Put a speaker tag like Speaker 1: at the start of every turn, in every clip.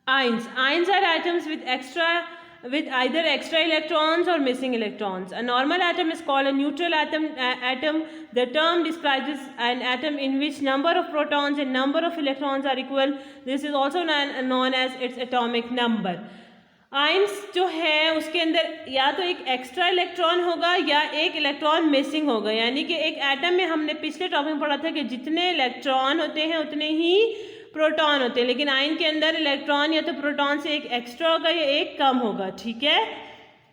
Speaker 1: Ions are atoms with either extra electrons or missing electrons. A normal atom is called a neutral atom. The term describes an atom in which number of protons and number of electrons are equal. This is also known as its atomic number. Ions जो है उसके अंदर या तो एक extra electron होगा या एक इलेक्ट्रॉन मिसिंग होगा, यानी कि एक एटम में हमने पिछले टॉपिक में पढ़ा था कि जितने इलेक्ट्रॉन होते हैं उतने ही प्रोटॉन होते हैं, लेकिन आयन के अंदर इलेक्ट्रॉन या तो प्रोटॉन से एक एक्स्ट्रा होगा या एक कम होगा. ठीक है,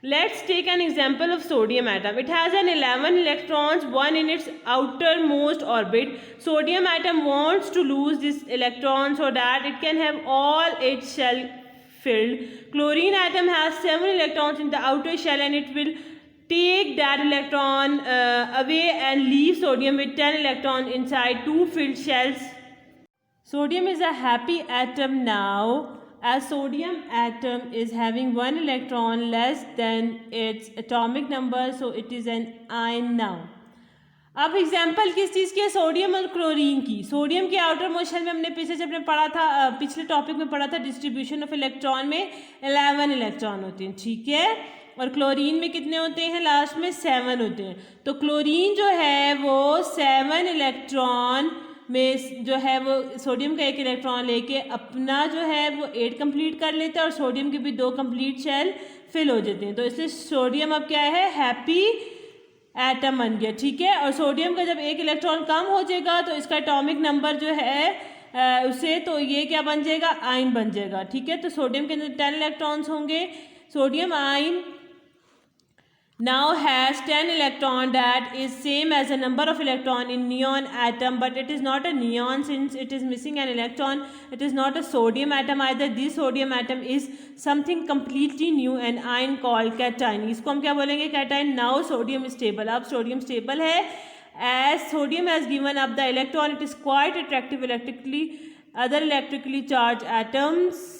Speaker 1: let's take an example of sodium atom. It has an 11 electrons, one in its outer most orbit. Sodium atom wants to lose this electron so that it can have all its shell filled. Chlorine atom has 7 electrons in the outer shell and it will take that electron away and leave sodium with 10 electrons inside 2 filled shells. Sodium is a happy atom now, as sodium atom is having 1 electron less than its atomic number, so it is an ion now. अब example किस चीज़ की है? Sodium और chlorine की. Sodium के outer most shell में हमने पिछले जब पढ़ा था, पिछले टॉपिक में पढ़ा था, डिस्ट्रीब्यूशन ऑफ इलेक्ट्रॉन में 11 इलेक्ट्रॉन होते हैं. ठीक है, और क्लोरीन में कितने होते हैं? लास्ट में 7 होते हैं. तो क्लोरीन जो है वो 7 इलेक्ट्रॉन में जो है वो सोडियम का 1 इलेक्ट्रॉन लेके अपना जो है वो 8 कंप्लीट कर लेता है और सोडियम के भी 2 कंप्लीट शेल फिल हो जाते हैं. तो इसलिए सोडियम अब क्या है? हैप्पी एटम बन गया. ठीक है, और सोडियम का जब 1 इलेक्ट्रॉन कम हो जाएगा तो इसका एटॉमिक नंबर जो है उसे तो ये क्या बन जाएगा? आयन बन जाएगा. ठीक है, तो सोडियम के अंदर 10 इलेक्ट्रॉन्स होंगे. Sodium ion now has 10 electron, that is same as the number of electron in neon atom, but it is not a neon since it is missing an electron. It is not a sodium atom either. This sodium atom is something completely new, an ion called cation. इसको हम क्या बोलेंगे? cation. Now sodium is stable. अब sodium stable है. As sodium has given up the electron, it is quite attractive electrically. Other electrically charged atoms,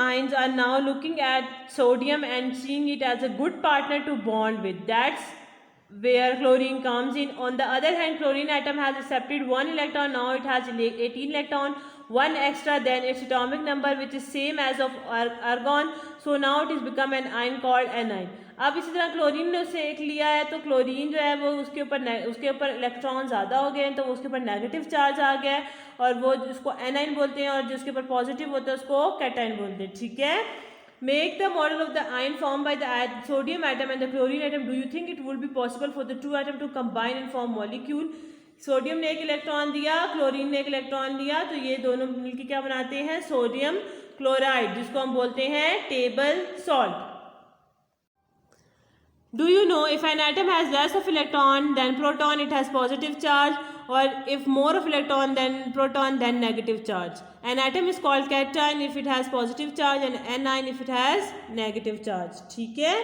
Speaker 1: ions, are now looking at sodium and seeing it as a good partner to bond with. That's where chlorine comes in. On the other hand, chlorine atom has accepted 1 electron. Now it has 18 electron, 1 extra than its atomic number, which is same as of argon. So now it is become an ion called anion. अब इसी तरह chlorine ने उससे 1 लिया है, तो chlorine जो है वो उसके ऊपर इलेक्ट्रॉन ज़्यादा हो गए हैं, तो उसके ऊपर नेगेटिव चार्ज आ गया है और वो उसको एनाइन बोलते हैं, और जिसके ऊपर पॉजिटिव होता है उसको कैटाइन बोलते हैं. ठीक है, make the model of the ion form by the sodium atom and the chlorine atom. Do you think it would be possible for the 2 atom to combine and form molecule? Sodium ने 1 electron दिया, chlorine ने 1 electron दिया, तो ये दोनों मिलकर क्या बनाते हैं? सोडियम क्लोराइड, जिसको हम बोलते हैं table salt. Do you know if an atom has less of electron than proton, it has positive charge, or if more of electron than proton, then negative charge? An atom is called cation if it has positive charge and anion if it has negative charge. ठीक है,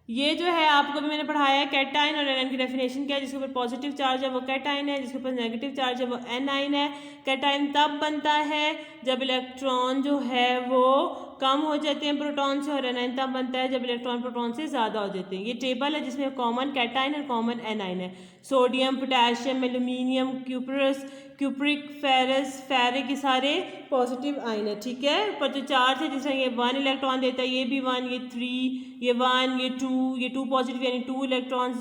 Speaker 1: ये जो है आपको भी मैंने पढ़ाया है कैटाइन और एनाइन की डेफिनेशन क्या है. जिसके ऊपर पॉजिटिव चार्ज है वो कैटाइन है, जिसके ऊपर नेगेटिव चार्ज है वो एनाइन है. कैटाइन तब बनता है जब इलेक्ट्रॉन जो है वो कम हो जाते हैं प्रोटॉन से, और एनाइन तब बनता है जब इलेक्ट्रॉन प्रोटॉन से ज़्यादा हो जाते हैं. ये टेबल है जिसमें कॉमन कैटाइन और कॉमन एनाइन है. Sodium, potassium, aluminium, cupric, ferric, ये सारे पॉजिटिव आयन है. ठीक है, पर जो चार्ज है जैसे ये 1 इलेक्ट्रॉन देता है, ये भी 1, ये 3, ये 1, ये 2 पॉजिटिव, यानी 2 इलेक्ट्रॉन्स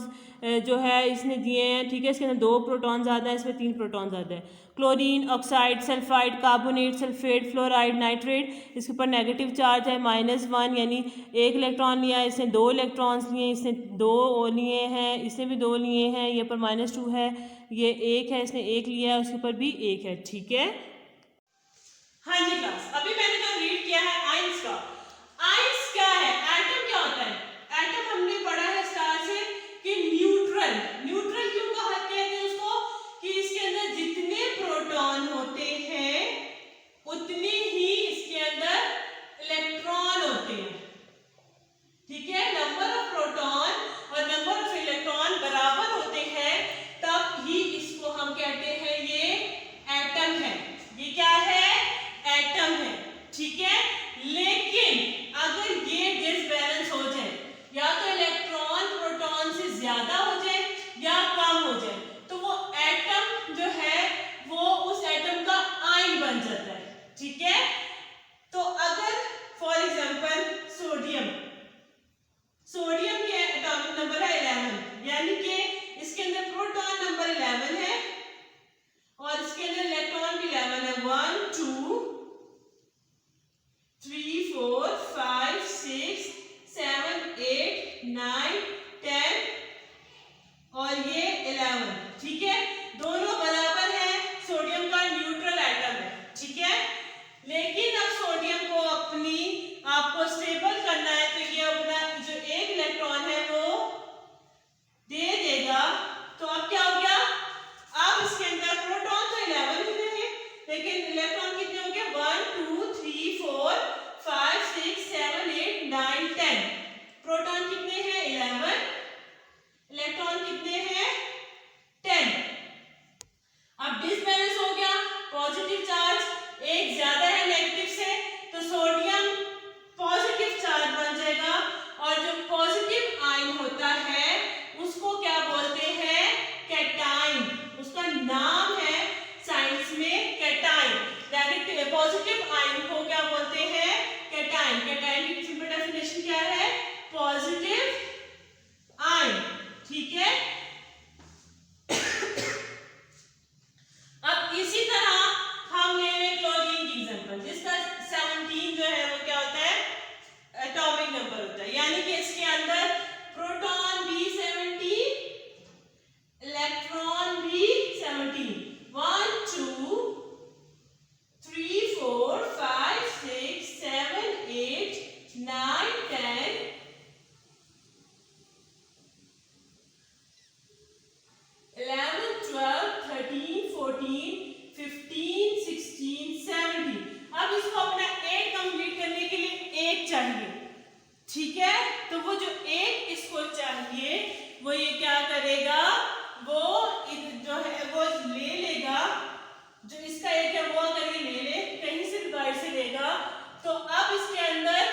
Speaker 1: जो है इसने दिए हैं. ठीक है, इसके अंदर 2 प्रोटॉन ज़्यादा है, इसमें 3 प्रोटॉन ज़्यादा है. Chlorine, oxide, sulphide, carbonate, sulphate, fluoride, nitrate, इसके ऊपर नेगेटिव चार्ज है -1, यानी 1 इलेक्ट्रॉन लिया, इसने 2 इलेक्ट्रॉन्स लिए, इसने 2 लिए हैं, इसने भी 2 लिए हैं, ये पर -2 है, ये 1 है, इसने 1 लिया है, उसके ऊपर भी 1 है. ठीक है, हाँ जी क्लास, अभी मैंने जो रीड किया है आयंस का. आयंस क्या है? एटम क्या होता है? एटम हमने पढ़ा है स्टार्ट से कि न्यूट्रल क्यों कहते हैं उसको? कि इसके अंदर जितने प्रोटॉन होते हैं उतने ही इसके अंदर इलेक्ट्रॉन होते हैं. ठीक है, नंबर ऑफ प्रोटॉन और नंबर ऑफ इलेक्ट्रॉन बराबर होते हैं, तब ही इसको हम कहते हैं ये एटम है. ये क्या है? एटम है. ठीक है, लेकिन अगर ये बन जाता है, ठीक है। तो अगर फॉर एग्जांपल सोडियम के एटॉमिक नंबर है 11, यानी कि इसके अंदर प्रोटॉन नंबर 11 है और इसके अंदर इलेक्ट्रॉन भी 11 है। 1 2 3 4 5 6 7 8 9 10 और ये 11, ठीक है। दोनों बराबर है, सोडियम का न्यूट्रल एटम है, ठीक है। लेकिन अब सोडियम को आपको स्टेबल करना है, तो ये अपना जो एक इलेक्ट्रॉन है वो दे देगा। तो अब क्या हो गया, अब इसके अंदर प्रोटॉन तो 11 ही रहे, लेकिन इलेक्ट्रॉन कितने हो गए, 1 2 3 4 5 6 7 8 9 10। प्रोटॉन कितने हैं, 11, इलेक्ट्रॉन कितने हैं, 10। अब डिसबैलेंस हो गया, पॉजिटिव चार्ज एक ज्यादा है नेगेटिव से, तो सोडियम पॉजिटिव चार्ज बन जाएगा और जो पॉजिटिव आयन होता है उसको क्या बोलते हैं, कैटाइन। उसका नाम है साइंस में कैटाइन। नेगेटिव पॉजिटिव आयन को क्या बोलते हैं, कैटाइन। कैटाइन की सिंपल डेफिनेशन क्या है, पॉजिटिव आयन, ठीक है। अब इसी तरह हम ले लें क्लोरीन की एग्जांपल, जिसका 17 जो है वो क्या होता है, एटॉमिक नंबर होता है, यानी कि इसके अंदर प्रोटॉन भी 17, इलेक्ट्रॉन भी 17। 1 2 3 4 5 6 7 8 9 10 11 12 13 14 15 16 17। अब इसको अपना 8 कंप्लीट करने के लिए 1 चाहिए, ठीक है। तो वो जो 1 इसको चाहिए वो ये क्या करेगा, वो जो है वो ले लेगा, जो इसका 1 है वो अगर ये ले ले कहीं से भी बाहर से लेगा, तो अब इसके अंदर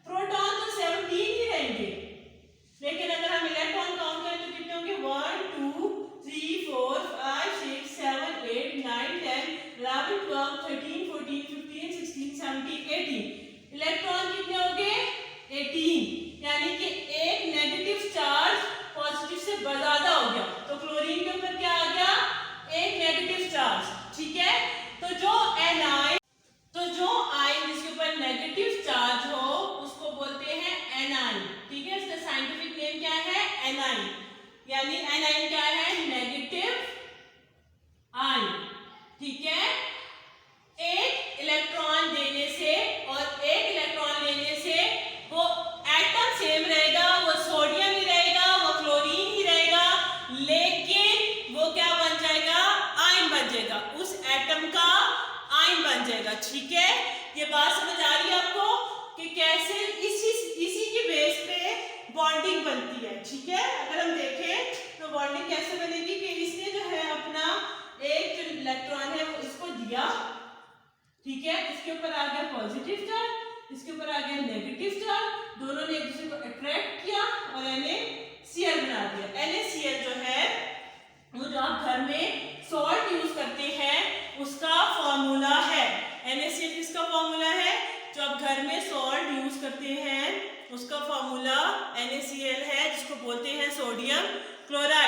Speaker 1: प्रोटॉन तो 17 ही रहेंगे, लेकिन अगर हम इलेक्ट्रॉन काउंट करें तो कितने होंगे, 1 2 3 4 5 6 7 8 9 10 11 12 13 14 15 16 17 18। इलेक्ट्रॉन कितने हो गए, 18, यानी कि एक नेगेटिव चार्ज पॉजिटिव से ज्यादा हो गया। तो क्लोरीन के ऊपर क्या आ गया, एक नेगेटिव चार्ज, ठीक है। तो जो आयन जिसके ऊपर नेगेटिव चार्ज हो उसको बोलते हैं एनाइन, ठीक है। इसका साइंटिफिक नेम क्या है, एनाइन, यानी एनाइन क्या है, नेगेटिव आयन, ठीक है। एक इलेक्ट्रॉन देने से और एक इलेक्ट्रॉन लेने से वो एटम सेम रहेगा, वो सोडियम ही रहेगा, वो क्लोरीन ही रहेगा, लेकिन वो क्या बन जाएगा, आयन बन जाएगा, उस एटम का आयन बन जाएगा, ठीक है। ये बात समझ आ रही है आपको कि कैसे इसी के बेस पे बॉन्डिंग बनती है, ठीक है। अगर हम देखें तो बॉन्डिंग कैसे बनेगी कि इसने जो है अपना एक जो इलेक्ट्रॉन है वो इसको दिया, ठीक है, इसके ऊपर आ गया पॉजिटिव चार्ज, इसके ऊपर आ गया नेगेटिव चार्ज, दोनों ने एक दूसरे को अट्रैक्ट किया और NaCl बना दिया। NaCl जो है वो जो आप घर में सॉल्ट यूज करते हैं उसका फॉर्मूला है। NaCl किसका फॉर्मूला है, जो आप घर में सॉल्ट यूज करते हैं उसका फॉर्मूला NaCl है, जिसको बोलते हैं सोडियम क्लोराइड।